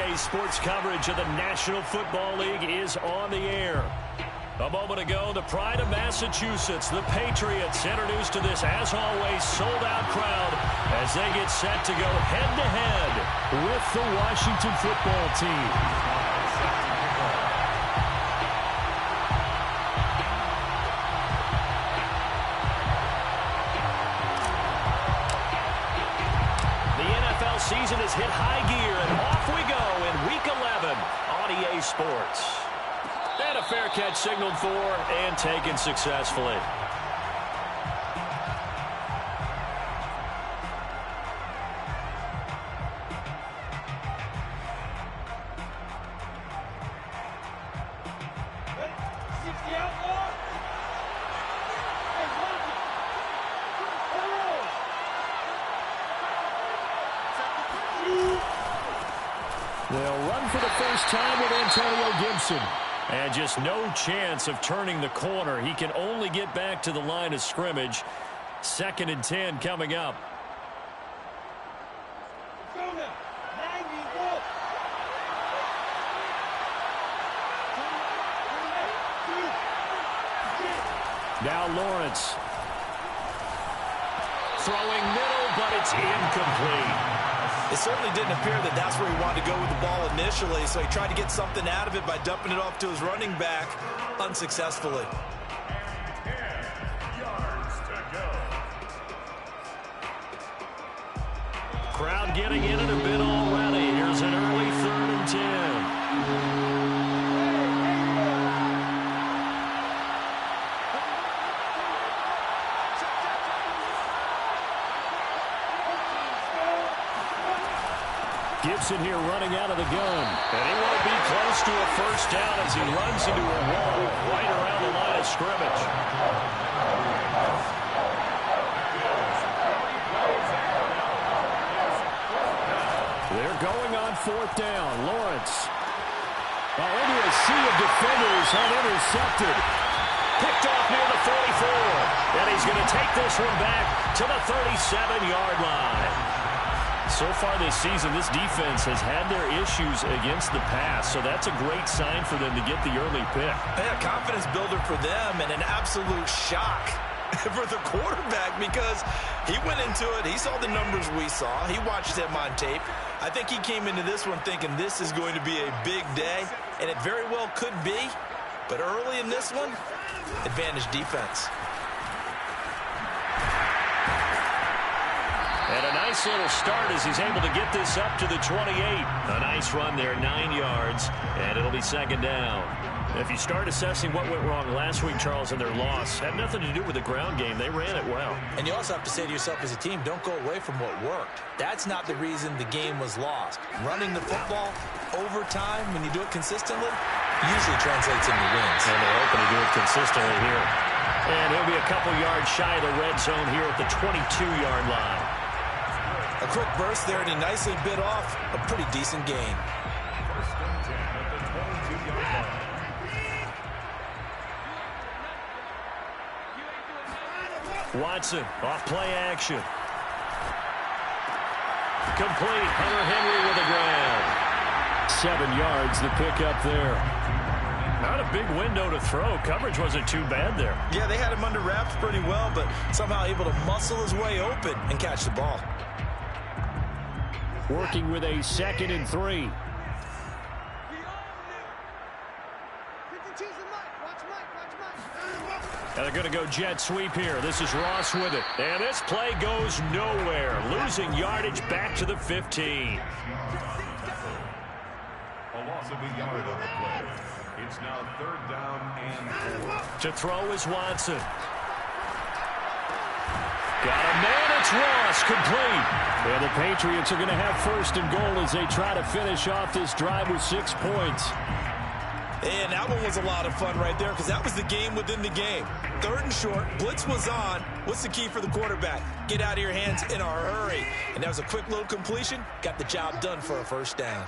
Today's sports coverage of the National Football League is on the air. A moment ago, the pride of Massachusetts, the Patriots, introduced to this, as always, sold-out crowd as they get set to go head-to-head with the Washington football team. The NFL season has hit high gear, and off we go in Week 11 on EA Sports. And a fair catch signaled for and taken successfully. They'll run for the first time with Antonio Gibson. And just no chance of turning the corner. He can only get back to the line of scrimmage. 2nd and 10 coming up. Now Lawrence. Throwing middle, but it's incomplete. It certainly didn't appear that that's where he wanted to go with the ball initially, so he tried to get something out of it by dumping it off to his running back unsuccessfully. 10 yards to go. Crowd getting in it a bit already. Here's an early 3rd and 10. Gibson here running out of the gun. And he won't be close to a first down as he runs into a wall right around the line of scrimmage. They're going on 4th down. Lawrence. Into a sea of defenders, unintercepted. Picked off near the 44. And he's going to take this one back to the 37-yard line. So far this season, this defense has had their issues against the pass, so that's a great sign for them to get the early pick. Yeah, confidence builder for them and an absolute shock for the quarterback because he went into it. He saw the numbers we saw. He watched him on tape. I think he came into this one thinking this is going to be a big day, and it very well could be. But early in this one, advantage defense. And a nice little start as he's able to get this up to the 28. A nice run there, 9 yards, and it'll be 2nd down. If you start assessing what went wrong last week, Charles, in their loss, had nothing to do with the ground game. They ran it well. And you also have to say to yourself as a team, don't go away from what worked. That's not the reason the game was lost. Running the football over time, when you do it consistently, usually translates into wins. And they're hoping to do it consistently here. And he'll be a couple yards shy of the red zone here at the 22-yard line. A quick burst there, and he nicely bit off a pretty decent gain. 1st and 10 at the 22-yard line. Watson, off play action. Complete. Hunter Henry with a grab. 7 yards, the pickup there. Not a big window to throw. Coverage wasn't too bad there. Yeah, they had him under wraps pretty well, but somehow able to muscle his way open and catch the ball. Working with a 2nd and 3. And they're going to go jet sweep here. This is Ross with it. And this play goes nowhere. Losing yardage back to the 15. A loss of a yard on the play. It's now 3rd down and 4. To throw is Watson. Got a man, it's Ross, complete. And the Patriots are going to have 1st and goal as they try to finish off this drive with 6 points. And that one was a lot of fun right there because that was the game within the game. 3rd and short, blitz was on. What's the key for the quarterback? Get out of your hands in a hurry. And that was a quick little completion. Got the job done for a 1st down.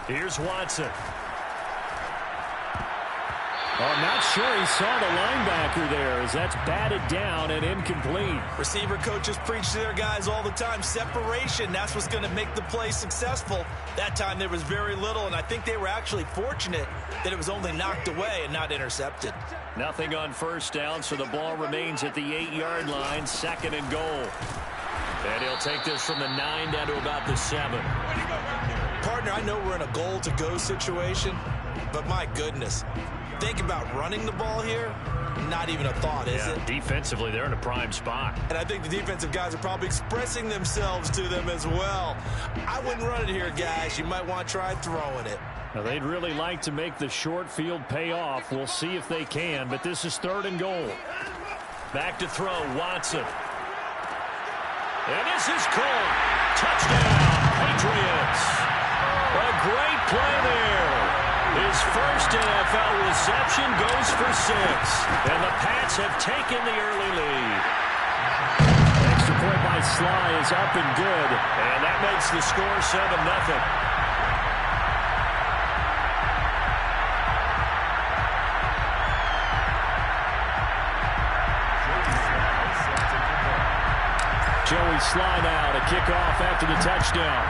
Here's Watson. Oh, I'm not sure he saw the linebacker there as that's batted down and incomplete. Receiver coaches preach to their guys all the time. Separation, that's what's going to make the play successful. That time there was very little, and I think they were actually fortunate that it was only knocked away and not intercepted. Nothing on first down, so the ball remains at the 8-yard line, 2nd and goal. And he'll take this from the 9 down to about the 7. Partner, I know we're in a goal-to-go situation, but my goodness. Think about running the ball here, not even a thought, is it? Defensively, they're in a prime spot. And I think the defensive guys are probably expressing themselves to them as well. I wouldn't run it here, guys. You might want to try throwing it. Now, they'd really like to make the short field pay off. We'll see if they can, but this is 3rd and goal. Back to throw, Watson. And this is caught. Touchdown, Patriots. A great play there. His first NFL reception goes for 6. And the Pats have taken the early lead. Extra point by Sly is up and good. And that makes the score 7-0. Joey Sly now to kick off after the touchdown.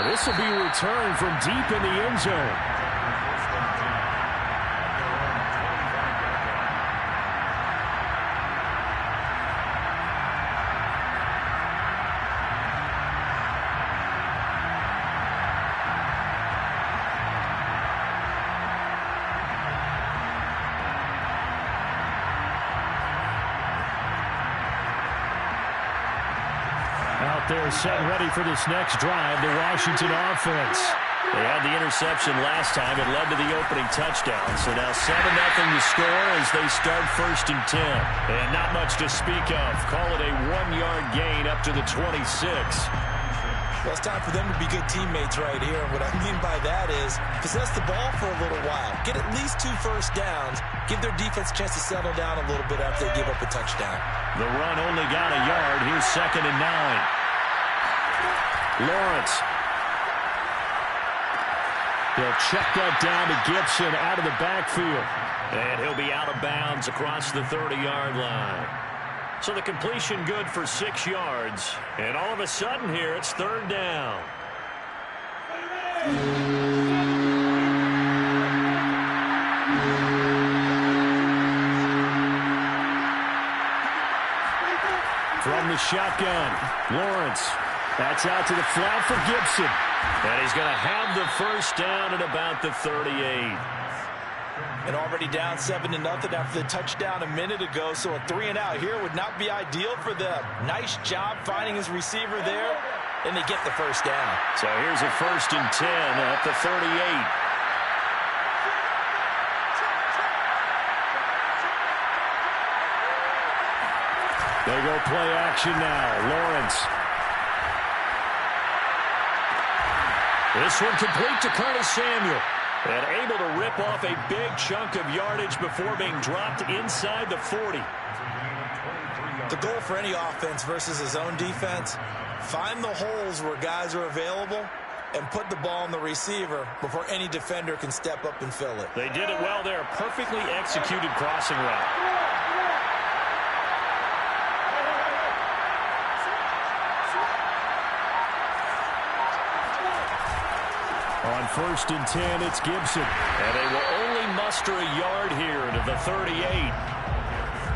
This will be returned from deep in the end zone. They're set ready for this next drive, the Washington offense. They had the interception last time. It led to the opening touchdown. So now 7-0 to score as they start 1st and 10. And not much to speak of. Call it a 1-yard gain up to the 26. Well, it's time for them to be good teammates right here. And what I mean by that is possess the ball for a little while. Get at least 2 first downs. Give their defense a chance to settle down a little bit after they give up a touchdown. The run only got a yard. Here's 2nd and 9. Lawrence. They'll check that down to Gibson out of the backfield. And he'll be out of bounds across the 30-yard line. So the completion good for 6 yards. And all of a sudden here, it's 3rd down. From the shotgun, Lawrence. That's out to the flat for Gibson. And he's going to have the first down at about the 38. And already down 7-0 after the touchdown a minute ago. So a 3 and out here would not be ideal for them. Nice job finding his receiver there. And they get the first down. So here's a 1st and 10 at the 38. They go play action now. Lawrence. This one complete to Curtis Samuel. And able to rip off a big chunk of yardage before being dropped inside the 40. The goal for any offense versus his own defense, find the holes where guys are available and put the ball on the receiver before any defender can step up and fill it. They did it well there. Perfectly executed crossing route. On 1st and 10, it's Gibson. And they will only muster a yard here to the 38.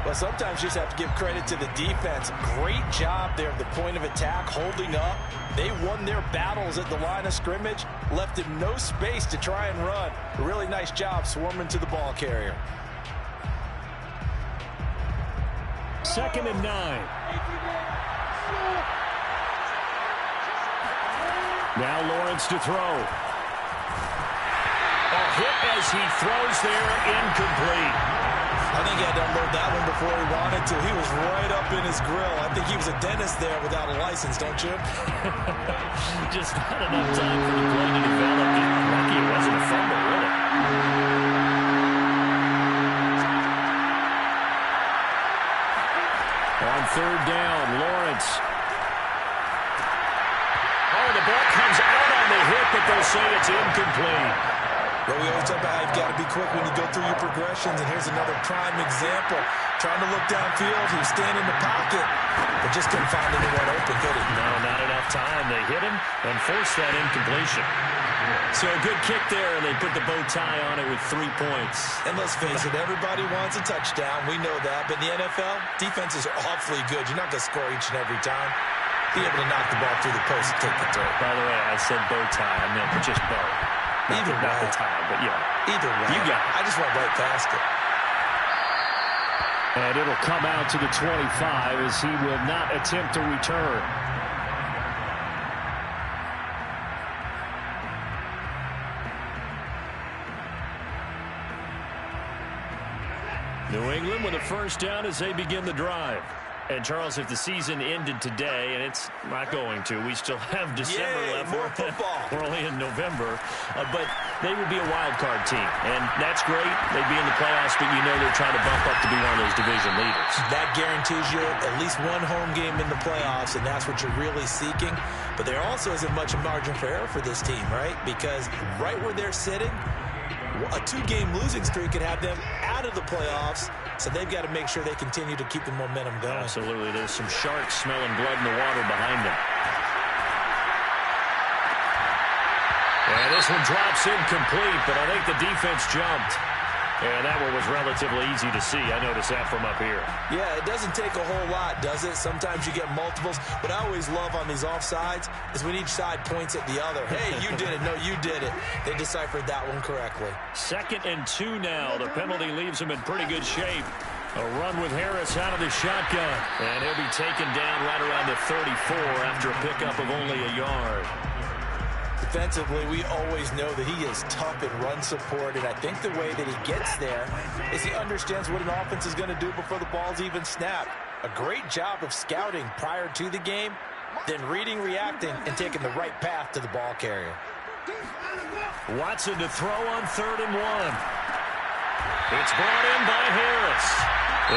Well, sometimes you just have to give credit to the defense. Great job there at the point of attack, holding up. They won their battles at the line of scrimmage, left him no space to try and run. A really nice job swarming to the ball carrier. 2nd and 9. Now Lawrence to throw. A hit as he throws there, incomplete. I think he had to unload that one before he wanted to. He was right up in his grill. I think he was a dentist there without a license, don't you? Just not enough time for the play to develop. Lucky it wasn't a fumble, really. On 3rd down, Lawrence. will say it's incomplete. Well, we always talk about how you've got to be quick when you go through your progressions, and here's another prime example. Trying to look downfield, he was standing in the pocket, but just couldn't find anyone open, could he? No, not enough time. They hit him and forced that incompletion. So a good kick there, and they put the bow tie on it with 3 points. And let's face it, everybody wants a touchdown. We know that. But in the NFL, defenses are awfully good. You're not going to score each and every time. Be able to knock the ball through the post and take the throw. By the way, I said bow tie. I meant just bow. Not the tie, but yeah. Either way. You got it. I just went right past it. And it'll come out to the 25 as he will not attempt to return. New England with a first down as they begin the drive. And, Charles, if the season ended today, and it's not going to, we still have December left. More football. We're only in November. But they would be a wild card team. And that's great. They'd be in the playoffs, but you know they're trying to bump up to be one of those division leaders. That guarantees you at least one home game in the playoffs, and that's what you're really seeking. But there also isn't much margin for error for this team, right? Because right where they're sitting, a 2-game losing streak could have them out of the playoffs, so they've got to make sure they continue to keep the momentum going. Absolutely. There's some sharks smelling blood in the water behind them. And this one drops incomplete, but I think the defense jumped. And that one was relatively easy to see. I noticed that from up here. Yeah, it doesn't take a whole lot, does it? Sometimes you get multiples. What I always love on these offsides is when each side points at the other. Hey, you did it. No, you did it. They deciphered that one correctly. 2nd and 2 now. The penalty leaves them in pretty good shape. A run with Harris out of the shotgun. And he'll be taken down right around the 34 after a pickup of only a yard. Defensively, we always know that he is tough in run support, and I think the way that he gets there is he understands what an offense is going to do before the ball's even snapped. A great job of scouting prior to the game, then reading, reacting, and taking the right path to the ball carrier. Watson to throw on 3rd and 1. It's brought in by Harris.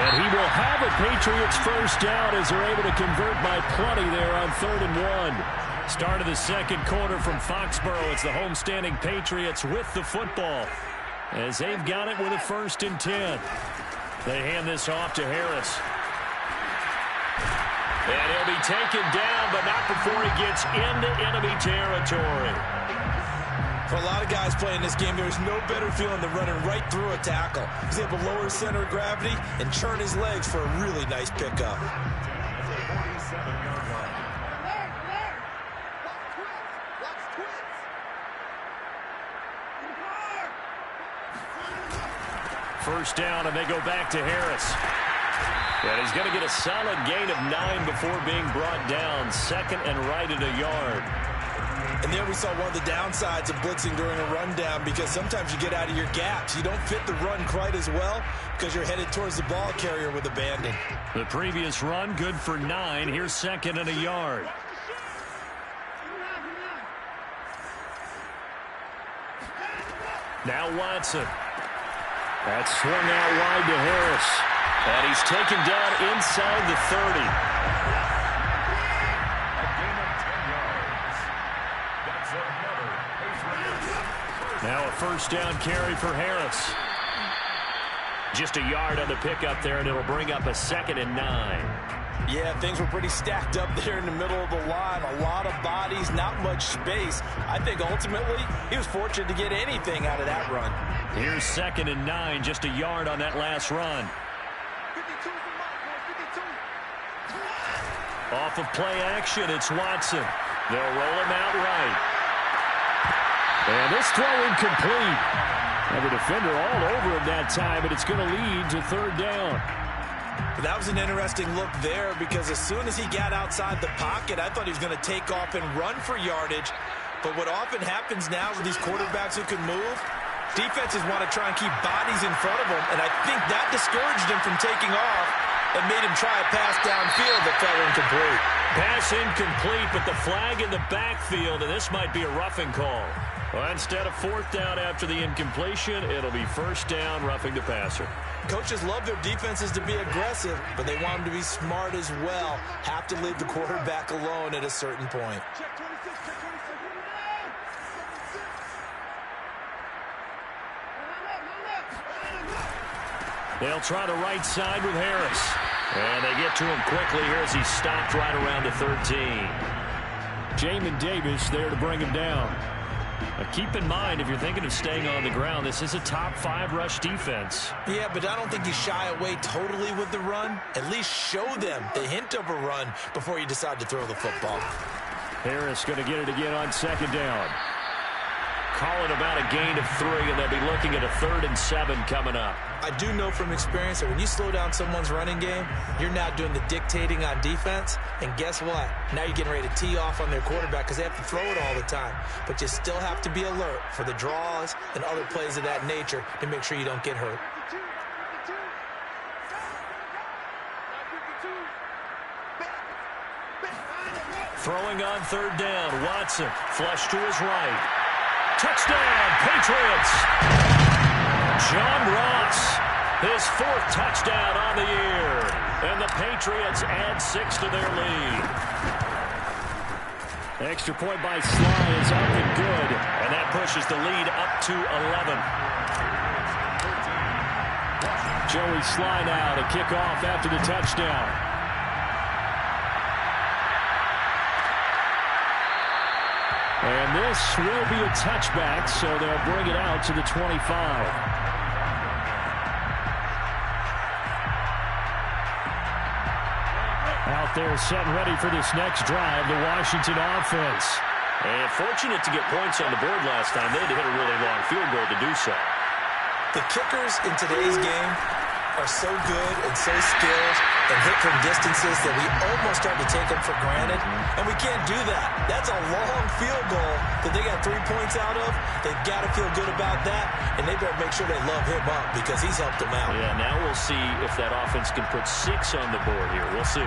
And he will have a Patriots first down as they're able to convert by plenty there on 3rd and 1. Start of the second quarter from Foxborough. It's the homestanding Patriots with the football as they've got it with a 1st and 10. They hand this off to Harris. And he'll be taken down, but not before he gets into enemy territory. For a lot of guys playing this game, there's no better feeling than running right through a tackle. He's able to lower his center of gravity and churn his legs for a really nice pickup. First down, and they go back to Harris. And he's going to get a solid gain of 9 before being brought down. 2nd and right at a yard. And there we saw one of the downsides of blitzing during a rundown, because sometimes you get out of your gaps. You don't fit the run quite as well because you're headed towards the ball carrier with abandon. The previous run, good for 9. Here's 2nd and a yard. Now Watson. That's swung out wide to Harris. And he's taken down inside the 30. Now a first down carry for Harris. Just a yard on the pickup there, and it'll bring up a 2nd and 9. Yeah, things were pretty stacked up there in the middle of the line. A lot of bodies, not much space. I think ultimately he was fortunate to get anything out of that run. Here's 2nd and 9, just a yard on that last run. Off of play action, it's Watson. They'll roll him out right. And this throw incomplete. Have a defender all over him that time, but it's going to lead to 3rd down. That was an interesting look there, because as soon as he got outside the pocket, I thought he was going to take off and run for yardage. But what often happens now with these quarterbacks who can move, defenses want to try and keep bodies in front of them, and I think that discouraged him from taking off and made him try a pass downfield that fell incomplete. Pass incomplete, but the flag in the backfield, and this might be a roughing call. Well, instead of 4th down after the incompletion, it'll be 1st down, roughing the passer. Coaches love their defenses to be aggressive, but they want them to be smart as well. Have to leave the quarterback alone at a certain point. They'll try the right side with Harris. And they get to him quickly here as he's stopped right around the 13. Jamin Davis there to bring him down. Keep in mind, if you're thinking of staying on the ground, this is a top 5 rush defense. Yeah, but I don't think you shy away totally with the run. At least show them the hint of a run before you decide to throw the football. Harris going to get it again on 2nd down. Calling about a gain of 3, and they'll be looking at a 3rd and 7 coming up. I do know from experience that when you slow down someone's running game, you're now doing the dictating on defense. And guess what? Now you're getting ready to tee off on their quarterback because they have to throw it all the time. But you still have to be alert for the draws and other plays of that nature to make sure you don't get hurt. Throwing on 3rd down. Watson, flush to his right. Touchdown, Patriots! John Ross, his 4th touchdown on the year. And the Patriots add 6 to their lead. Extra point by Sly is up and good. And that pushes the lead up to 11. Joey Sly now to kick off after the touchdown. And this will be a touchback, so they'll bring it out to the 25. Out there set and ready for this next drive, the Washington offense. And fortunate to get points on the board last time. They had to hit a really long field goal to do so. The kickers in today's game are so good and so skilled and hit from distances that we almost start to take them for granted, and we can't do that. That's a long field goal that they got 3 points out of. They've got to feel good about that, and they better make sure they love him up because he's helped them out. Yeah, now we'll see if that offense can put 6 on the board here. We'll see.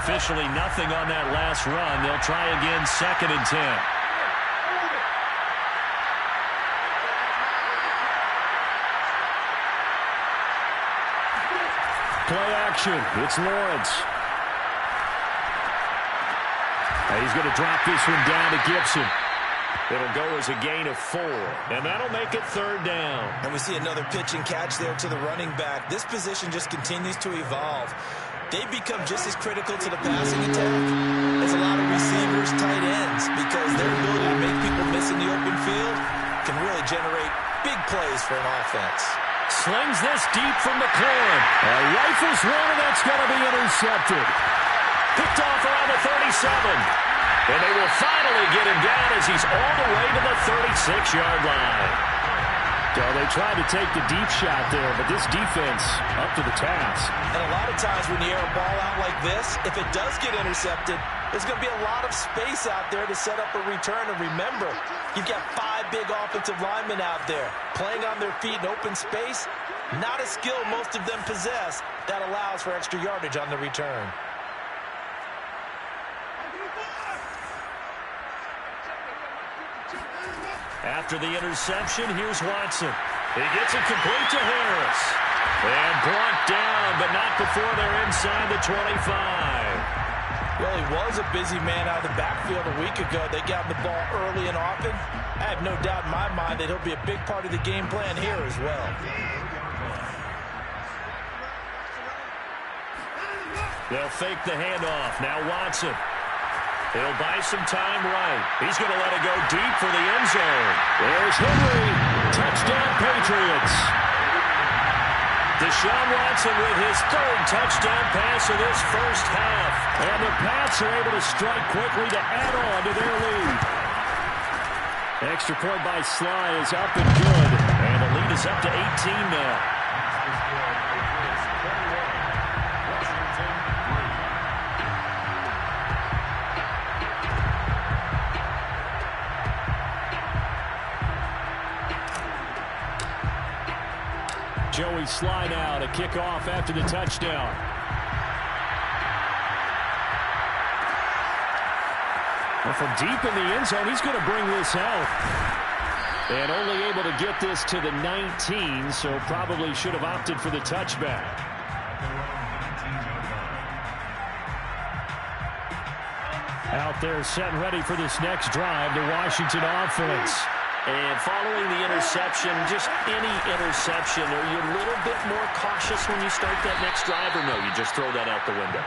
Officially nothing on that last run. They'll try again, 2nd and 10. Play action. It's Lawrence. He's going to drop this one down to Gibson. It'll go as a gain of 4, and that'll make it 3rd down. And we see another pitch and catch there to the running back. This position just continues to evolve. They become just as critical to the passing attack as a lot of receivers, tight ends, because their ability to make people miss in the open field can really generate big plays for an offense. Slings this deep from McLaurin. Rifles one, and that's going to be intercepted. Picked off around the 37. And they will finally get him down as he's all the way to the 36-yard line. So they tried to take the deep shot there, but this defense up to the task. And a lot of times when you air a ball out like this, if it does get intercepted, there's going to be a lot of space out there to set up a return. And remember, you've got 5 big offensive linemen out there playing on their feet in open space. Not a skill most of them possess that allows for extra yardage on the return. After the interception, here's Watson. He gets it complete to Harris. And brought down, but not before they're inside the 25. Well, he was a busy man out of the backfield a week ago. They got the ball early and often. I have no doubt in my mind that he'll be a big part of the game plan here as well. They'll fake the handoff. Now Watson. He'll buy some time right. He's going to let it go deep for the end zone. There's Henry. Touchdown, Patriots. Deshaun Watson with his 3rd touchdown pass of this first half. And the Pats are able to strike quickly to add on to their lead. Extra point by Sly is up and good. And the lead is up to 18 now. Joey Sly now to kick off after the touchdown. Well, from deep in the end zone, he's going to bring this out. And only able to get this to the 19, so probably should have opted for the touchback. Out there set and ready for this next drive, the Washington offense. And following the interception, just any interception, are you a little bit more cautious when you start that next drive, or no, you just throw that out the window?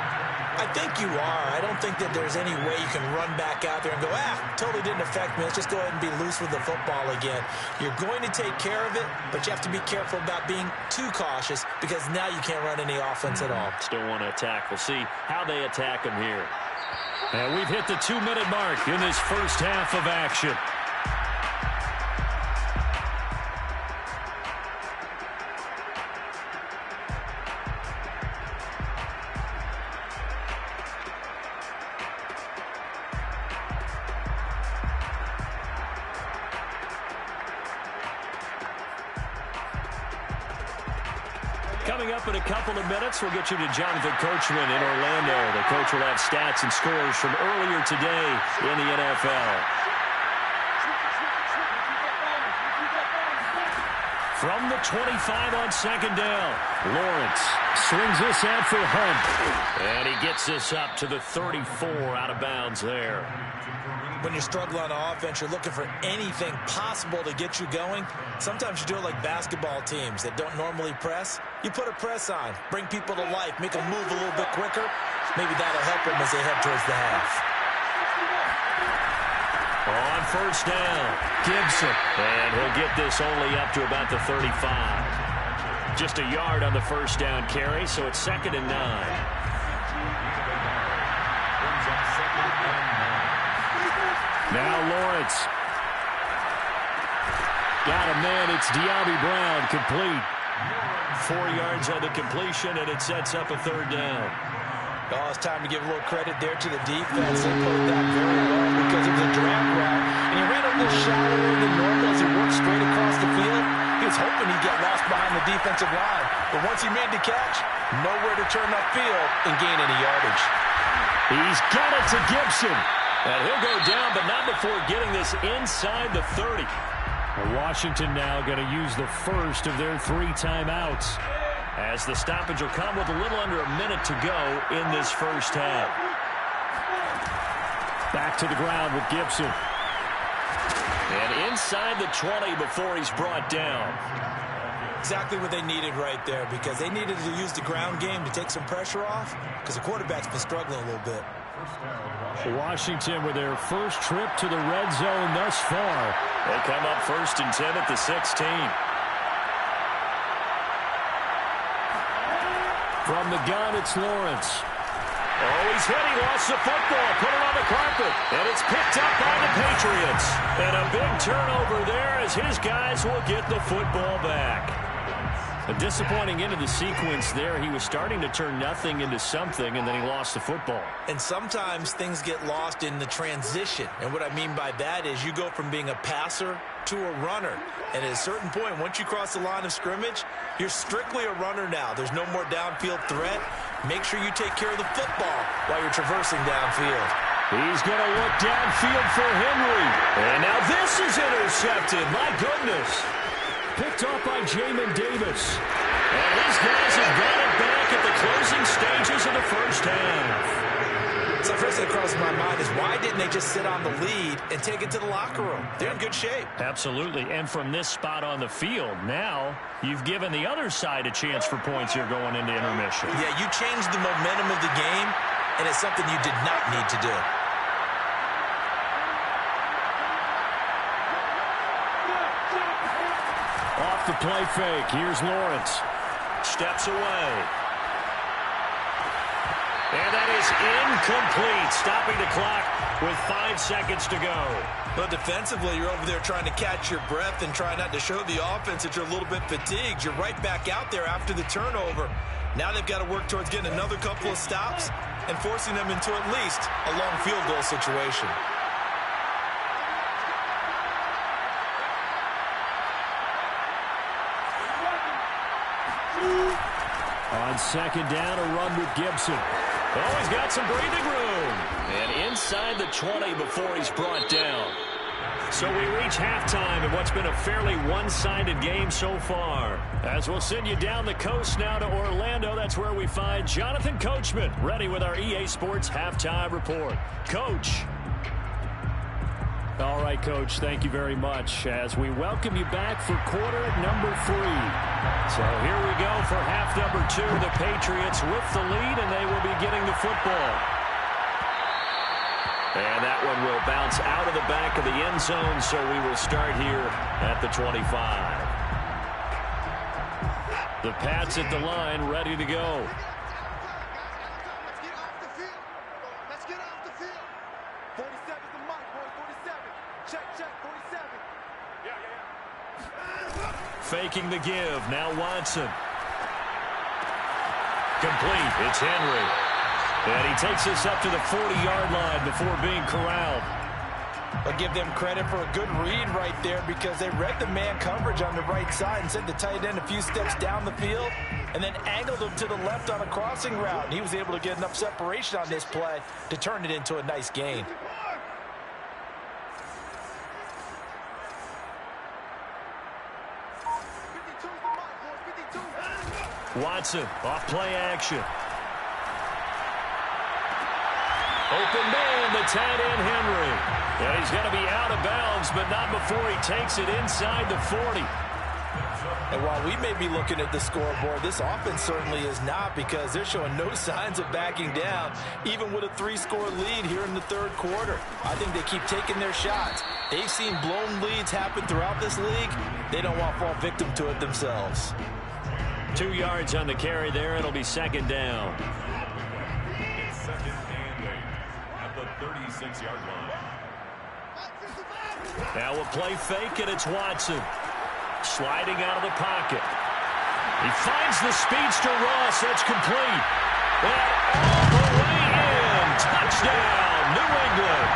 I think you are. I don't think that there's any way you can run back out there and go, totally didn't affect me. Let's just go ahead and be loose with the football again. You're going to take care of it, but you have to be careful about being too cautious because now you can't run any offense at all. Still want to attack. We'll see how they attack them here. And we've hit the 2-minute mark in this first half of action. Coming up in a couple of minutes, we'll get you to Jonathan Coachman in Orlando. The coach will have stats and scores from earlier today in the NFL. From the 25 on second down, Lawrence swings this out for Hunt. And he gets this up to the 34 out of bounds there. When you're struggling on offense, you're looking for anything possible to get you going. Sometimes you do it like basketball teams that don't normally press. You put a press on, bring people to life, make them move a little bit quicker. Maybe that'll help them as they head towards the half. On first down, Gibson. And he'll get this only up to about the 35. Just a yard on the first down carry, so it's 2nd and 9. Now Lawrence. Got a man. It's De'Ami Brown complete. 4 yards on the completion, and it sets up a 3rd down. Oh, it's time to give a little credit there to the defense. They played that very well because it was a drag route. And he ran a little shallower than normal as he worked straight across the field. He was hoping he'd get lost behind the defensive line. But once he made the catch, nowhere to turn upfield and gain any yardage. He's got it to Gibson. And he'll go down, but not before getting this inside the 30. Washington now going to use the first of their 3 timeouts, as the stoppage will come with a little under a minute to go in this first half. Back to the ground with Gibson. And inside the 20 before he's brought down. Exactly what they needed right there, because they needed to use the ground game to take some pressure off, because the quarterback's been struggling a little bit. Washington with their first trip to the red zone thus far. They come up 1st and 10 at the 16. From the gun, it's Lawrence. Oh, he's hit. He lost the football. Put it on the carpet. And it's picked up by the Patriots. And a big turnover there as his guys will get the football back. A disappointing end of the sequence there. He was starting to turn nothing into something, and then he lost the football. And sometimes things get lost in the transition. And what I mean by that is you go from being a passer to a runner. And at a certain point, once you cross the line of scrimmage, you're strictly a runner now. There's no more downfield threat. Make sure you take care of the football while you're traversing downfield. He's going to look downfield for Henry. And now this is intercepted. My goodness. Picked off by Jamin Davis. And these guys have got it back at the closing stages of the first half. So first thing that crosses my mind is why didn't they just sit on the lead and take it to the locker room? They're in good shape. Absolutely. And from this spot on the field, now you've given the other side a chance for points here going into intermission. Yeah, you changed the momentum of the game, and it's something you did not need to do. Off the play fake. Here's Lawrence. Steps away. And that is incomplete. Stopping the clock with 5 seconds to go. But defensively, you're over there trying to catch your breath and try not to show the offense that you're a little bit fatigued. You're right back out there after the turnover. Now they've got to work towards getting another couple of stops and forcing them into at least a long field goal situation. On second down, a run with Gibson. Oh, he's got some breathing room. And inside the 20 before he's brought down. So we reach halftime in what's been a fairly one-sided game so far. As we'll send you down the coast now to Orlando, that's where we find Jonathan Coachman, ready with our EA Sports Halftime Report. Coach. All right, Coach, thank you very much as we welcome you back for quarter number 3. So here we go for half number 2. The Patriots with the lead, and they will be getting the football. And that one will bounce out of the back of the end zone, so we will start here at the 25. The Pats at the line, ready to go. Faking the give. Now Watson. Complete. It's Henry. And he takes us up to the 40-yard line before being corralled. I'll give them credit for a good read right there because they read the man coverage on the right side and sent the tight end a few steps down the field and then angled him to the left on a crossing route. And he was able to get enough separation on this play to turn it into a nice gain. Watson off play action. Open man, the tight end Henry. And he's going to be out of bounds, but not before he takes it inside the 40. And while we may be looking at the scoreboard, this offense certainly is not because they're showing no signs of backing down, even with a 3-score lead here in the third quarter. I think they keep taking their shots. They've seen blown leads happen throughout this league. They don't want to fall victim to it themselves. 2 yards on the carry there. It'll be second down. It's second and 8 at the 36-yard line. Now a play fake, and it's Watson. Sliding out of the pocket. He finds the speedster Ross. That's complete. And all the way in. Touchdown, New England.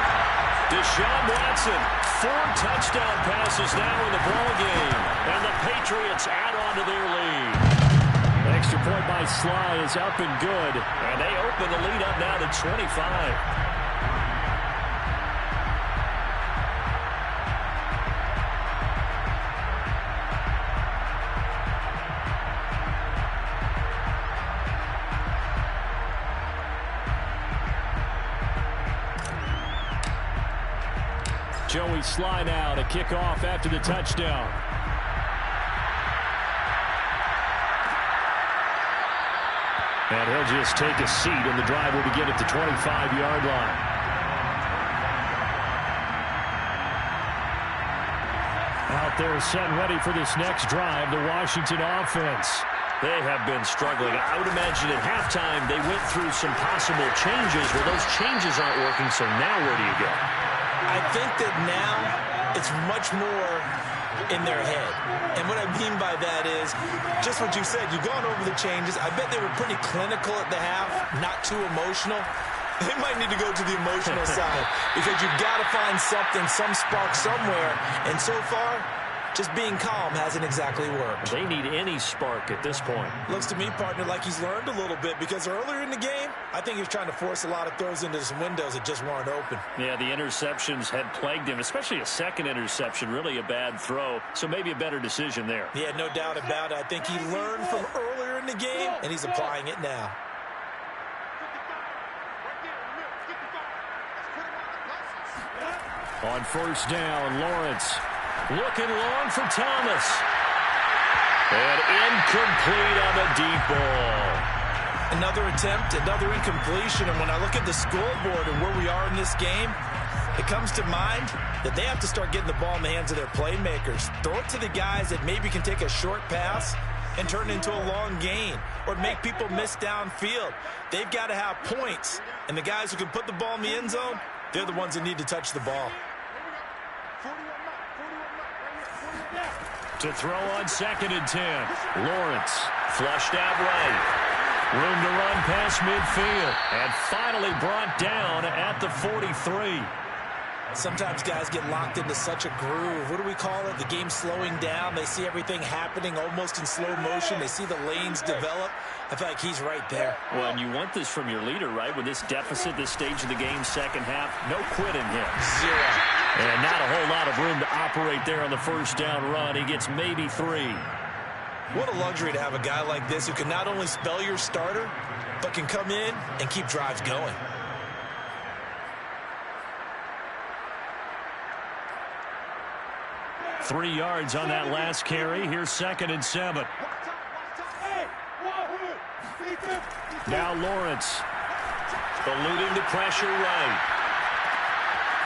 Deshaun Watson, 4 touchdown passes now in the ballgame. And the Patriots add on to their lead. Extra point by Sly is up and good. And they open the lead up now to 25. Joey Sly now to kick off after the touchdown. And he'll just take a seat, and the drive will begin at the 25-yard line. Out there set and ready for this next drive, the Washington offense. They have been struggling. I would imagine at halftime they went through some possible changes. Well, those changes aren't working, so now where do you go? I think that now it's much more in their head. And what I mean by that is just what you said. You've gone over the changes. I bet they were pretty clinical at the half, not too emotional. They might need to go to the emotional side because you've got to find something, some spark somewhere. And so far, just being calm hasn't exactly worked. They need any spark at this point. Looks to me, partner, like he's learned a little bit because earlier in the game, I think he was trying to force a lot of throws into some windows that just weren't open. Yeah, the interceptions had plagued him, especially a second interception, really a bad throw. So maybe a better decision there. Yeah, no doubt about it. I think he learned from earlier in the game, and he's applying it now. On first down, Lawrence looking long for Thomas. And incomplete on the deep ball. Another attempt, another incompletion. And when I look at the scoreboard and where we are in this game, it comes to mind that they have to start getting the ball in the hands of their playmakers. Throw it to the guys that maybe can take a short pass and turn it into a long gain or make people miss downfield. They've got to have points. And the guys who can put the ball in the end zone, they're the ones that need to touch the ball. To throw on second and 10. Lawrence flushed out right. Room to run past midfield. And finally brought down at the 43. Sometimes guys get locked into such a groove. What do we call it? The game slowing down. They see everything happening almost in slow motion. They see the lanes develop. I feel like he's right there. Well, and you want this from your leader, right? With this deficit, this stage of the game, second half, no quitting him. 0. And not a whole lot of room to operate there on the first down run. He gets maybe 3. What a luxury to have a guy like this who can not only spell your starter, but can come in and keep drives going. 3 yards on that last carry. Here's 2nd and 7. Now Lawrence. Eluding the pressure right.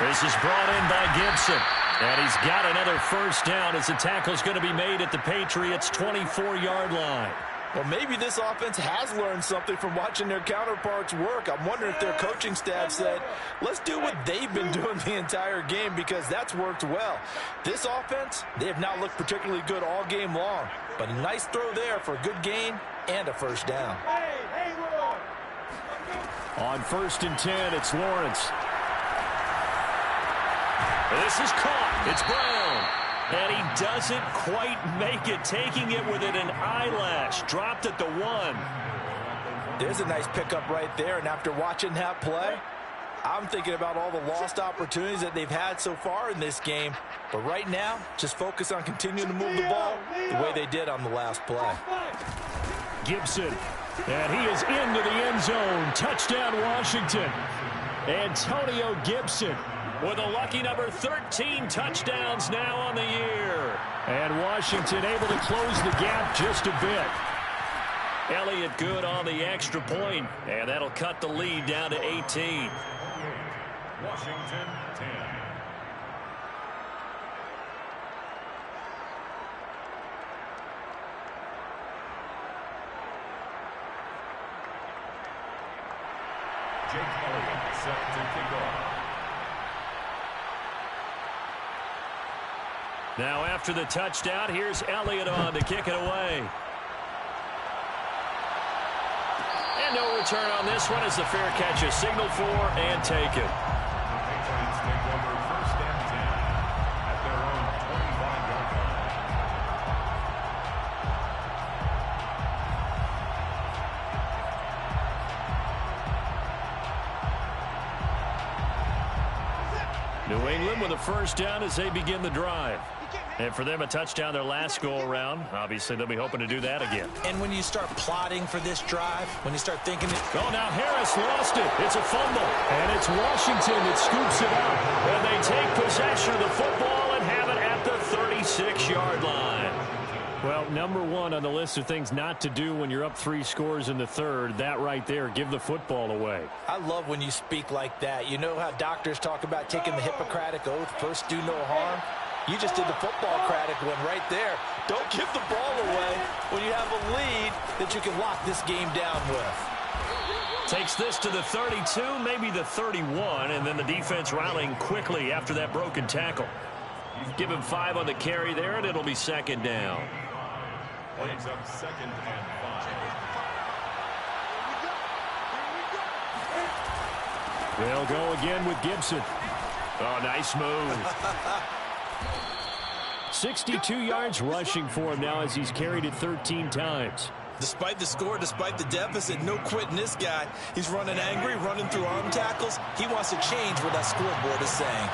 This is brought in by Gibson. And he's got another first down as the tackle's going to be made at the Patriots' 24-yard line. Well, maybe this offense has learned something from watching their counterparts work. I'm wondering if their coaching staff said, let's do what they've been doing the entire game, because that's worked well. This offense, they have not looked particularly good all game long. But a nice throw there for a good gain and a first down. On 1st and 10, it's Lawrence. This is caught. It's Brown. And he doesn't quite make it, taking it within an eyelash. Dropped at the 1. There's a nice pickup right there, and after watching that play, I'm thinking about all the lost opportunities that they've had so far in this game. But right now, just focus on continuing to move the ball the way they did on the last play. Gibson, and he is into the end zone. Touchdown, Washington. Antonio Gibson with a lucky number 13 touchdowns now on the year. And Washington able to close the gap just a bit. Elliott good on the extra point, and that'll cut the lead down to 18. Washington 10. Jake Elliott set to kick off. Now after the touchdown, here's Elliott on to kick it away. And no return on this one as the fair catch is signaled for and taken. The Patriots take over 1st and 10 at their own 25-yard line. New England with a first down as they begin the drive. And for them, a touchdown their last go-around. Obviously, they'll be hoping to do that again. And when you start plotting for this drive, when you start thinking it... Oh, now Harris lost it. It's a fumble. And it's Washington that scoops it up. And they take possession of the football and have it at the 36-yard line. Well, number 1 on the list of things not to do when you're up 3 scores in the third, that right there, give the football away. I love when you speak like that. You know how doctors talk about taking the Hippocratic Oath, first do no harm? You just did the football-cratic one right there. Don't give the ball away when you have a lead that you can lock this game down with. Takes this to the 32, maybe the 31, and then the defense rallying quickly after that broken tackle. Give him 5 on the carry there, and it'll be 2nd down. Brings up 2nd and 5. They'll go again with Gibson. Oh, nice move. 62 yards rushing for him now as he's carried it 13 times. Despite the score, despite the deficit, no quitting this guy. He's running angry, running through arm tackles. He wants to change what that scoreboard is saying.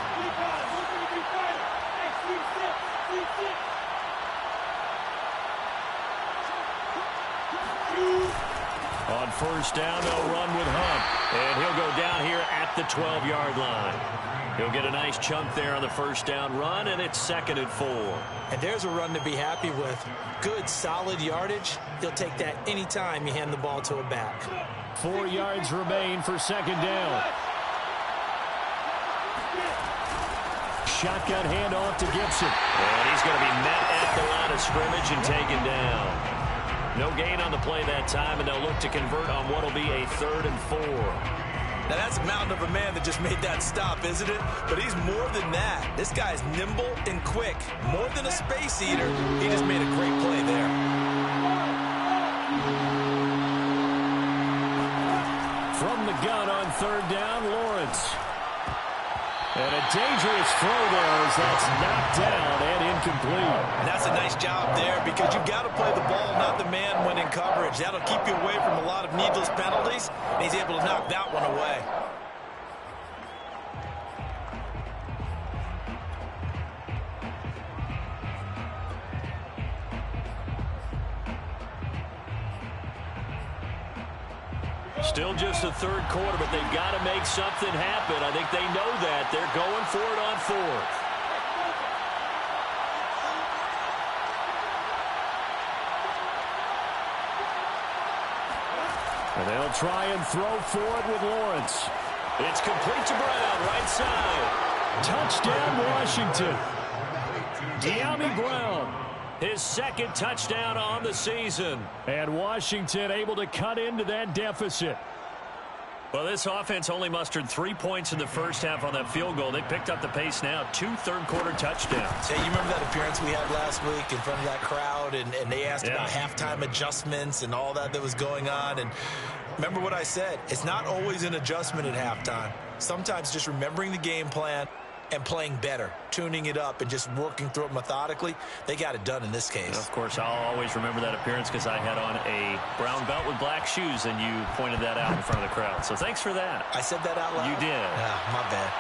On first down, they'll run with Hunt. And he'll go down here at the 12-yard line. He'll get a nice chunk there on the first down run, and it's 2nd and 4. And there's a run to be happy with. Good, solid yardage. He'll take that any time you hand the ball to a back. 4 yards remain for 2nd down. Shotgun handoff to Gibson. And he's going to be met at the line of scrimmage and taken down. No gain on the play that time, and they'll look to convert on what will be a 3rd and 4. Now, that's a mountain of a man that just made that stop, isn't it? But he's more than that. This guy's nimble and quick. More than a space eater. He just made a great play there. From the gun on 3rd down, Lawrence. And a dangerous throw there as that's knocked down and incomplete. And that's a nice job there because you've got to play the ball, not the man when in coverage. That'll keep you away from a lot of needless penalties, and he's able to knock that one away. Still just the 3rd quarter, but they've got to make something happen. I think they know that. They're going for it on 4th. They'll try and throw forward with Lawrence. It's complete to Brown, right side. Touchdown, Washington. De'Ami Brown, his second touchdown on the season. And Washington able to cut into that deficit. Well, this offense only mustered 3 points in the first half on that field goal. They picked up the pace now. 2 third-quarter touchdowns. Hey, you remember that appearance we had last week in front of that crowd, and they asked about halftime adjustments and all that was going on. And remember what I said. It's not always an adjustment at halftime. Sometimes just remembering the game plan and playing better, tuning it up and just working through it methodically. They got it done in this case. Of course, I'll always remember that appearance because I had on a brown belt with black shoes, and you pointed that out in front of the crowd. So thanks for that. I said that out loud? You did. Yeah, my bad.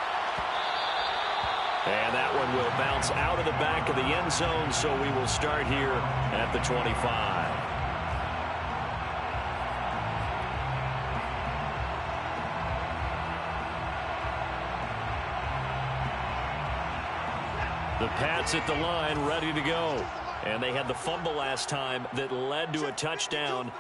And that one will bounce out of the back of the end zone, so we will start here at the 25. The Pats at the line, ready to go. And they had the fumble last time that led to a touchdown.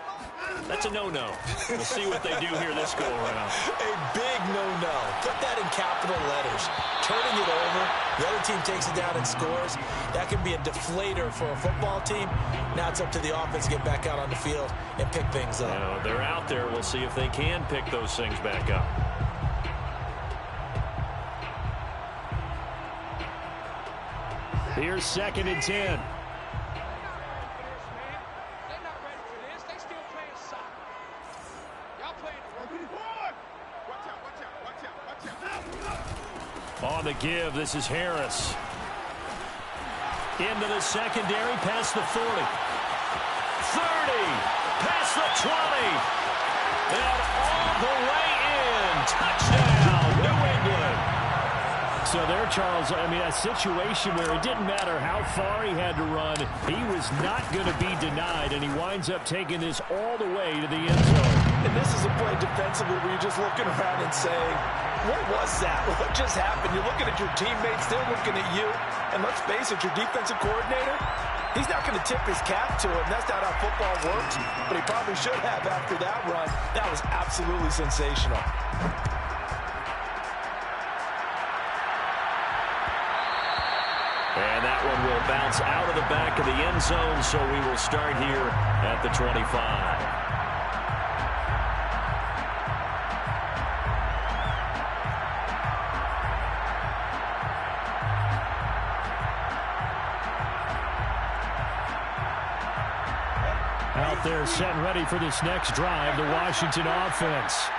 That's a no-no. We'll see what they do here this go-around. A big no-no. Put that in capital letters. Turning it over, the other team takes it down and scores. That can be a deflator for a football team. Now it's up to the offense to get back out on the field and pick things up. Now, they're out there. We'll see if they can pick those things back up. Here's 2nd and 10. On the give, this is Harris. Into the secondary, past the 40. 30, past the 20. And all the way in. Touchdown, New England. So there, Charles, I mean, a situation where it didn't matter how far he had to run, he was not going to be denied, and he winds up taking this all the way to the end zone. And this is a play defensively where you're just looking around and saying, what was that? What just happened? You're looking at your teammates, they're looking at you. And let's face it, your defensive coordinator, he's not going to tip his cap to him. That's not how football works, but he probably should have after that run. That was absolutely sensational. And that one will bounce out of the back of the end zone, so we will start here at the 25. Out there set and ready for this next drive, the Washington offense.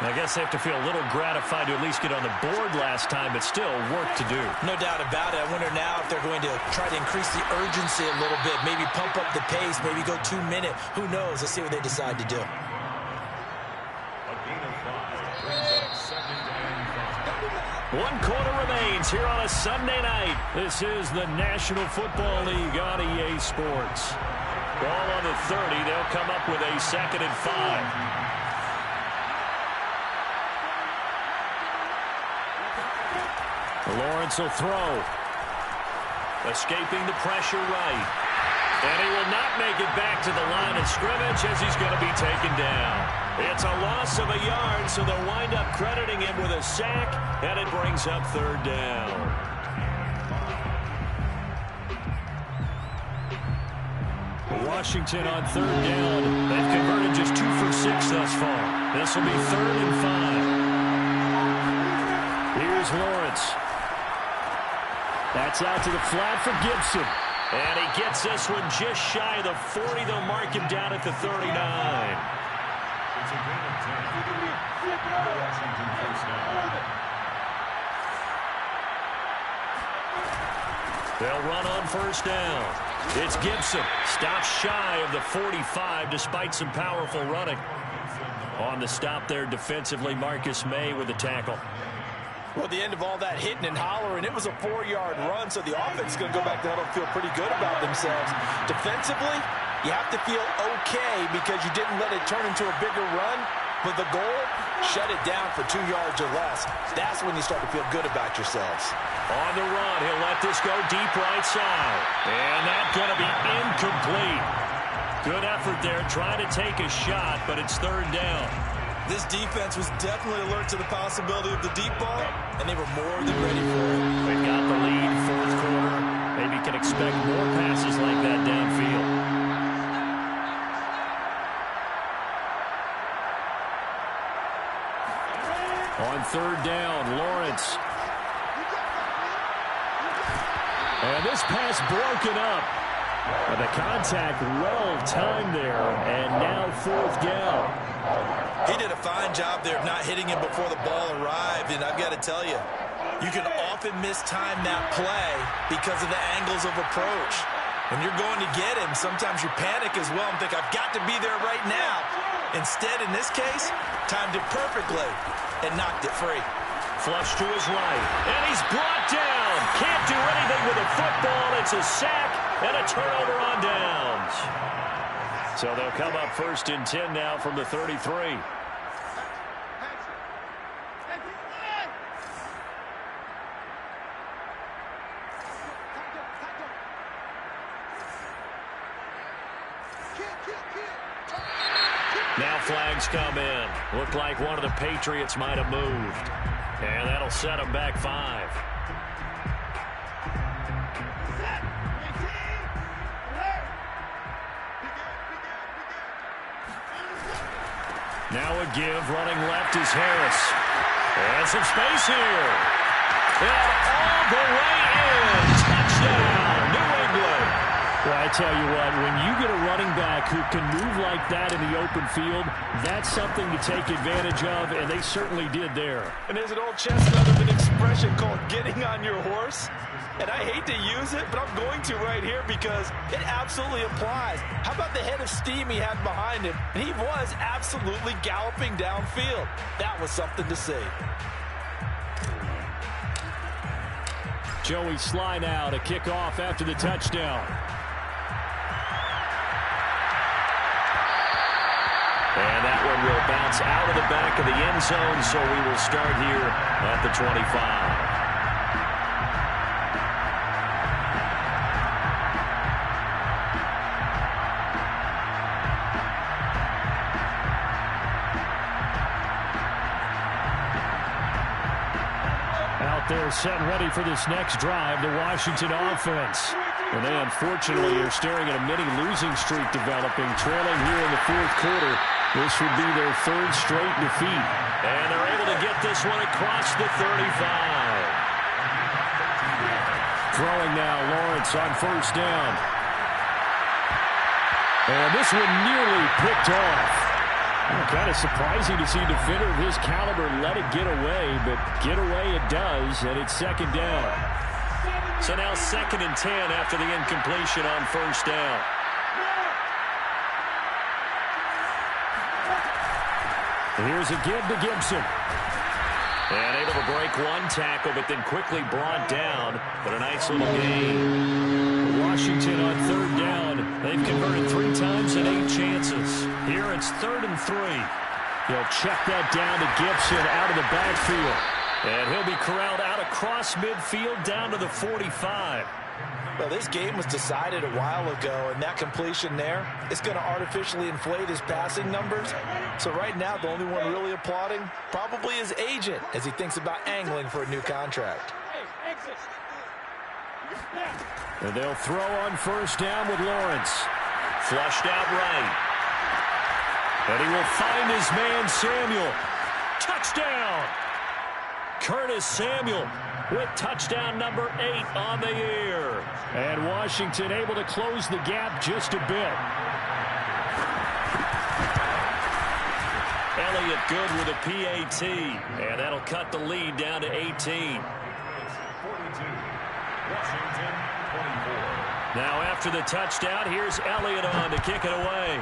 I guess they have to feel a little gratified to at least get on the board last time, but still work to do. No doubt about it. I wonder now if they're going to try to increase the urgency a little bit, maybe pump up the pace, maybe go 2-minute. Who knows? Let's see what they decide to do. A gain of 5 brings up 2nd and 5. 1 quarter remains here on a Sunday night. This is the National Football League on EA Sports. Ball on the 30. They'll come up with a 2nd and 5. Lawrence will throw. Escaping the pressure right. And he will not make it back to the line of scrimmage as he's going to be taken down. It's a loss of a yard, so they'll wind up crediting him with a sack, and it brings up 3rd down. Washington on 3rd down. They've converted just 2 for 6 thus far. This will be 3rd and 5. Here's Lawrence. That's out to the flat for Gibson. And he gets this one just shy of the 40. They'll mark him down at the 39. It's a gain of 10. Washington first down. They'll run on 1st down. It's Gibson. Stops shy of the 45 despite some powerful running. On the stop there defensively, Marcus May with the tackle. Well, the end of all that hitting and hollering, it was a 4-yard run, so the offense is going to go back to huddle and feel pretty good about themselves. Defensively, you have to feel okay because you didn't let it turn into a bigger run. But the goal, shut it down for 2 yards or less. That's when you start to feel good about yourselves. On the run, he'll let this go deep right side. And that's going to be incomplete. Good effort there, trying to take a shot, but it's 3rd down. This defense was definitely alert to the possibility of the deep ball, and they were more than ready for it. They've got the lead, fourth quarter. Maybe can expect more passes like that downfield. On third down, Lawrence. And this pass broken up. The contact well timed there, and now fourth down. He did a fine job there of not hitting him before the ball arrived, and I've got to tell you, you can often mistime that play because of the angles of approach. When you're going to get him, sometimes you panic as well and think, I've got to be there right now. Instead, in this case, timed it perfectly and knocked it free. Flush to his right, and he's brought down. Can't do anything with a football. It's a sack and a turnover on downs. So they'll come up first and 10 now from the 33. Now flags come in. Looked like one of the Patriots might have moved. And that'll set them back 5. Now a give, running left is Harris. And some space here. And all the way in. Touchdown, New England. Well, I tell you what, when you get a running back who can move like that in the open field, that's something to take advantage of, and they certainly did there. And there's an old chestnut of an expression called getting on your horse. And I hate to use it, but I'm going to right here because it absolutely applies. How about the head of steam he had behind him? And he was absolutely galloping downfield. That was something to see. Joey Sly now to kick off after the touchdown. And that one will bounce out of the back of the end zone, so we will start here at the 25. They're set and ready for this next drive, the Washington offense. And they unfortunately are staring at a mini losing streak developing, trailing here in the fourth quarter. This would be their third straight defeat. And they're able to get this one across the 35. Throwing now, Lawrence on first down. And this one nearly picked off. Kind of surprising to see a defender of his caliber let it get away, but get away it does, and it's second down. So now second and 10 after the incompletion on first down. Here's a give to Gibson. And able to break one tackle, but then quickly brought down. But a nice little gain. Washington on third down. They've converted 3 times and 8 chances. Here it's 3rd and 3. He'll check that down to Gibson out of the backfield. And he'll be corralled out across midfield down to the 45. Well, this game was decided a while ago, and that completion there is going to artificially inflate his passing numbers. So right now, the only one really applauding probably his agent as he thinks about angling for a new contract. And they'll throw on first down with Lawrence. Flushed out right. And he will find his man, Samuel. Touchdown! Curtis Samuel with touchdown number 8 on the year. And Washington able to close the gap just a bit. Elliott good with a PAT. And that'll cut the lead down to 18. 42. Washington, 24. Now after the touchdown, here's Elliott on to kick it away.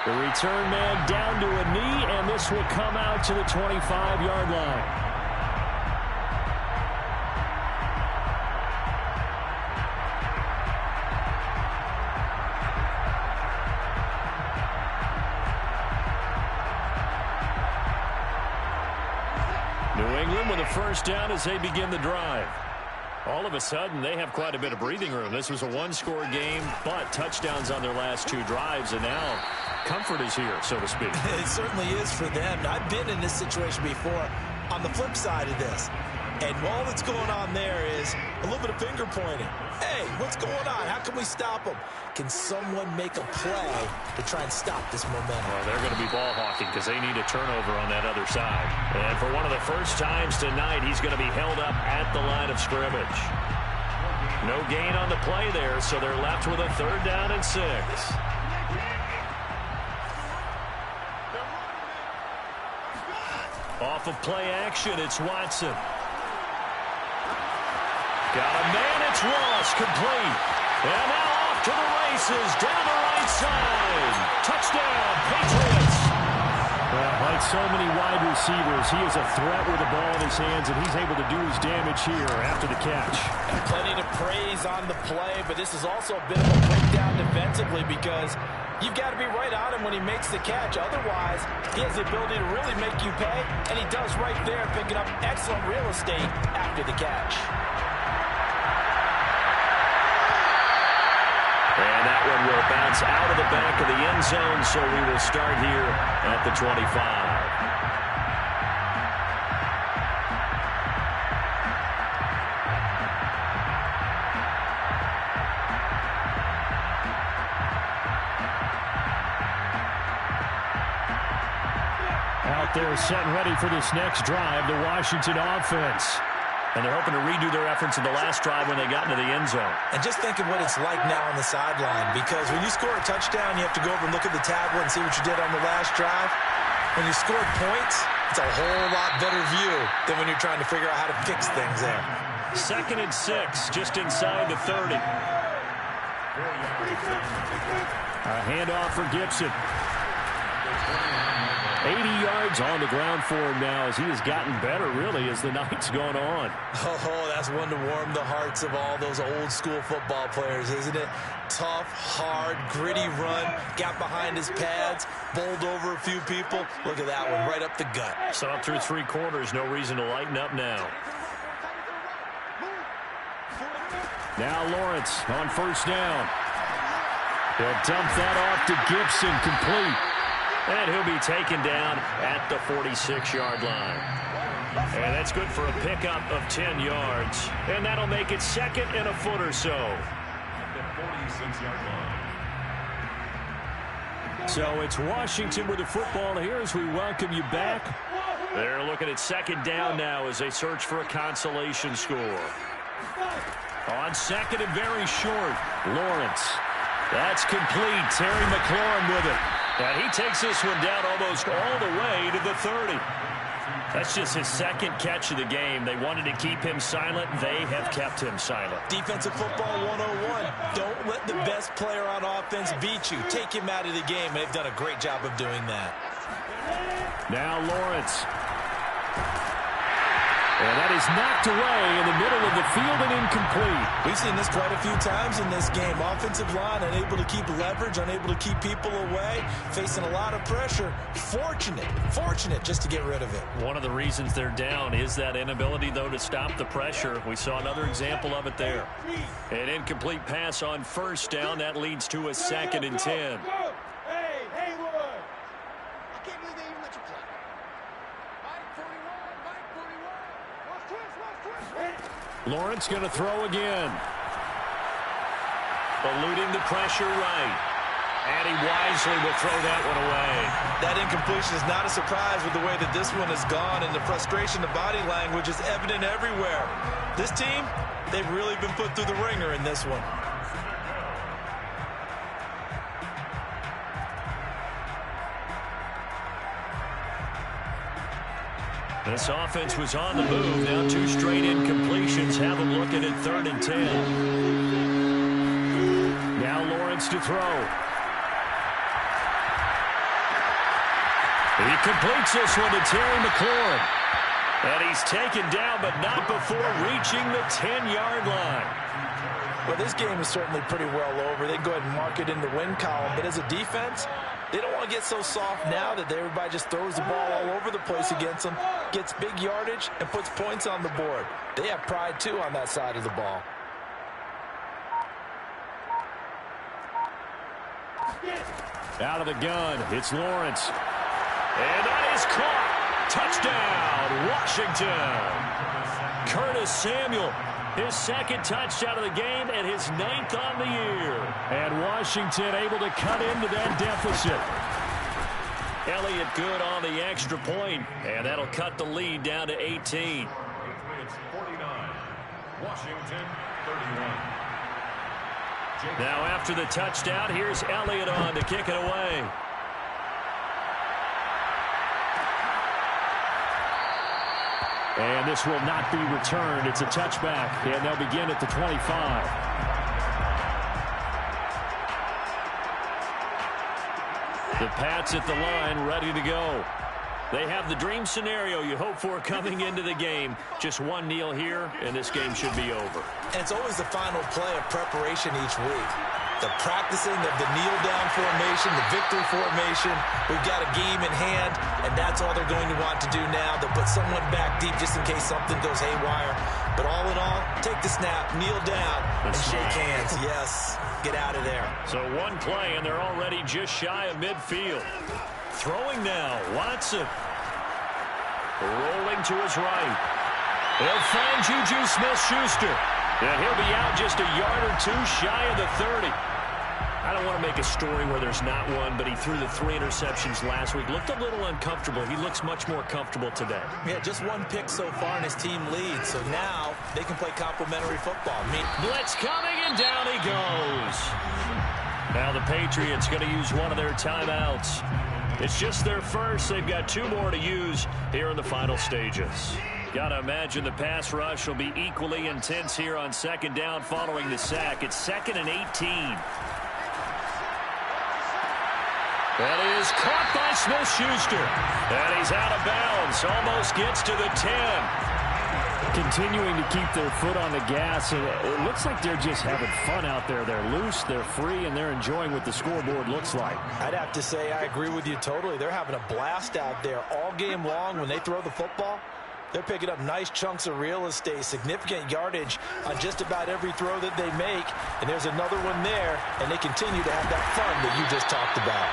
The return man down to a knee, and this will come out to the 25-yard line. New England with a first down as they begin the drive. All of a sudden, they have quite a bit of breathing room. This was a one-score game, but touchdowns on their last 2 drives, and now comfort is here, so to speak. It certainly is for them. I've been in this situation before on the flip side of this. And all that's going on there is a little bit of finger pointing. Hey, what's going on? How can we stop them? Can someone make a play to try and stop this momentum? Well, they're going to be ball hawking because they need a turnover on that other side. And for one of the first times tonight, he's going to be held up at the line of scrimmage. No gain on the play there, so they're left with a 3rd down and 6. Off of play action, it's Watson. Got a man, it's Ross, complete. And now off to the races, down the right side. Touchdown, Patriots. Well, like so many wide receivers, he is a threat with the ball in his hands, and he's able to do his damage here after the catch. And plenty to praise on the play, but this is also a bit of a breakdown defensively because you've got to be right on him when he makes the catch. Otherwise, he has the ability to really make you pay, and he does right there, picking up excellent real estate after the catch. And that one will bounce out of the back of the end zone, so we will start here at the 25. Out there setting ready for this next drive, the Washington offense. And they're hoping to redo their efforts in the last drive when they got into the end zone. And just think of what it's like now on the sideline, because when you score a touchdown, you have to go over and look at the tablet and see what you did on the last drive. When you scored points, it's a whole lot better view than when you're trying to figure out how to fix things there. 2nd and 6, just inside the 30. A handoff for Gibson. 80 yards on the ground for him now as he has gotten better, really, as the night's gone on. Oh, that's one to warm the hearts of all those old-school football players, isn't it? Tough, hard, gritty run, got behind his pads, bowled over a few people. Look at that one, right up the gut. Saw through 3 quarters, no reason to lighten up now. Now Lawrence on 1st down. He'll dump that off to Gibson, complete. And he'll be taken down at the 46-yard line. And that's good for a pickup of 10 yards. And that'll make it 2nd and a foot or so. The 46-yard line. So it's Washington with the football here as we welcome you back. They're looking at 2nd down now as they search for a consolation score. On 2nd and very short, Lawrence. That's complete. Terry McLaurin with it. And he takes this one down almost all the way to the 30. That's just his 2nd catch of the game. They wanted to keep him silent. They have kept him silent. Defensive football 101. Don't let the best player on offense beat you. Take him out of the game. They've done a great job of doing that. Now Lawrence. And that is knocked away in the middle of the field and incomplete. We've seen this quite a few times in this game. Offensive line unable to keep leverage, unable to keep people away, facing a lot of pressure. Fortunate just to get rid of it. One of the reasons they're down is that inability, though, to stop the pressure. We saw another example of it there. An incomplete pass on 1st down. That leads to a 2nd and 10. Lawrence going to throw again. Eluding the pressure right. And he wisely will throw that one away. That incompletion is not a surprise with the way that this one has gone, and the frustration, the body language is evident everywhere. This team, they've really been put through the ringer in this one. This offense was on the move. Now 2 straight incompletions. Have them looking at 3rd and 10. Now Lawrence to throw. He completes this one to Terry McLaurin. And he's taken down, but not before reaching the 10-yard line. Well, this game is certainly pretty well over. They can go ahead and mark it in the win column. But as a defense, They don't want to get so soft now that everybody just throws the ball all over the place against them, gets big yardage, and puts points on the board. They have pride, too, on that side of the ball. Out of the gun, it's Lawrence. And that is caught. Touchdown, Washington. Curtis Samuel, his second touchdown of the game and his 9th on the year. And Washington able to cut into that deficit. Elliott good on the extra point, and that'll cut the lead down to 18. Patriots 49, Washington 31. Now after the touchdown, here's Elliott on to kick it away. And this will not be returned. It's a touchback, and they'll begin at the 25. The Pats at the line, ready to go. They have the dream scenario you hope for coming into the game. Just one kneel here, and this game should be over. And it's always the final play of preparation each week. The practicing of the kneel-down formation, the victory formation. We've got a game in hand, and that's all they're going to want to do now. They'll put someone back deep just in case something goes haywire. But all in all, take the snap, kneel down, and shake hands. Yes, get out of there. So one play, and they're already just shy of midfield. Throwing now, Watson. Rolling to his right. They'll find Juju Smith-Schuster. And he'll be out just a yard or two shy of the 30. I don't want to make a story where there's not one, but he threw the 3 interceptions last week. Looked a little uncomfortable. He looks much more comfortable today. Yeah, just one pick so far, and his team leads. So now they can play complimentary football. Blitz coming, and down he goes. Now the Patriots going to use one of their timeouts. It's just their first. They've got 2 more to use here in the final stages. Got to imagine the pass rush will be equally intense here on second down following the sack. It's 2nd and 18. That is caught by Smith-Schuster. And he's out of bounds. Almost gets to the 10. Continuing to keep their foot on the gas. And it looks like they're just having fun out there. They're loose, they're free, and they're enjoying what the scoreboard looks like. I'd have to say I agree with you totally. They're having a blast out there all game long when they throw the football. They're picking up nice chunks of real estate, significant yardage on just about every throw that they make. And there's another one there, and they continue to have that fun that you just talked about.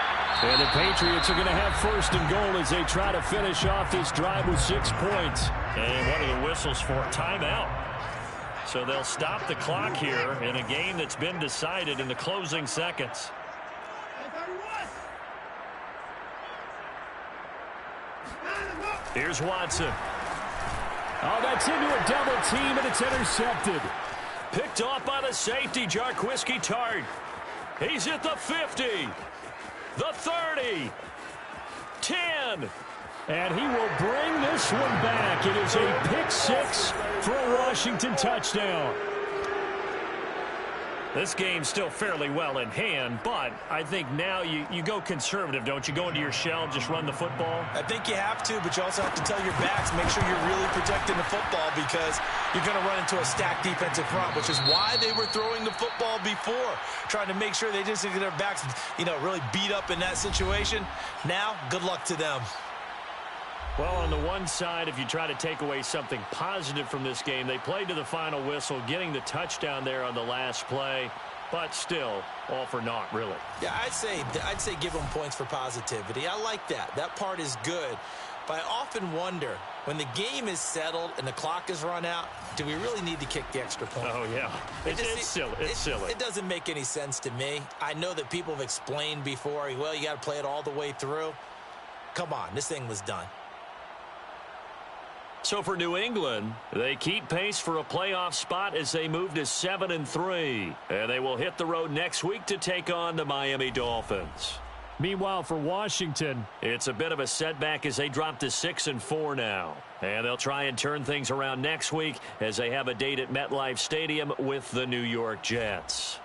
And the Patriots are going to have 1st and goal as they try to finish off this drive with 6 points. And what are the whistles for? Timeout. So they'll stop the clock here in a game that's been decided in the closing seconds. Here's Watson. Oh, that's into a double team, and it's intercepted. Picked off by the safety, Jarquiski Tart. He's at the 50, the 30, 10. And he will bring this one back. It is a pick 6 for a Washington touchdown. This game's still fairly well in hand, but I think now you go conservative, don't you? Go into your shell, just run the football? I think you have to, but you also have to tell your backs, make sure you're really protecting the football because you're going to run into a stacked defensive front, which is why they were throwing the football before, trying to make sure they didn't get their backs, really beat up in that situation. Now, good luck to them. Well, on the one side, if you try to take away something positive from this game, they played to the final whistle, getting the touchdown there on the last play, but still, all for naught, really. Yeah, I'd say give them points for positivity. I like that. That part is good. But I often wonder, when the game is settled and the clock is run out, do we really need to kick the extra point? Oh, yeah. It's silly. It's silly. It doesn't make any sense to me. I know that people have explained before, well, you got to play it all the way through. Come on, this thing was done. So for New England, they keep pace for a playoff spot as they move to 7-3. And they will hit the road next week to take on the Miami Dolphins. Meanwhile, for Washington, it's a bit of a setback as they drop to 6-4 now. And they'll try and turn things around next week as they have a date at MetLife Stadium with the New York Jets.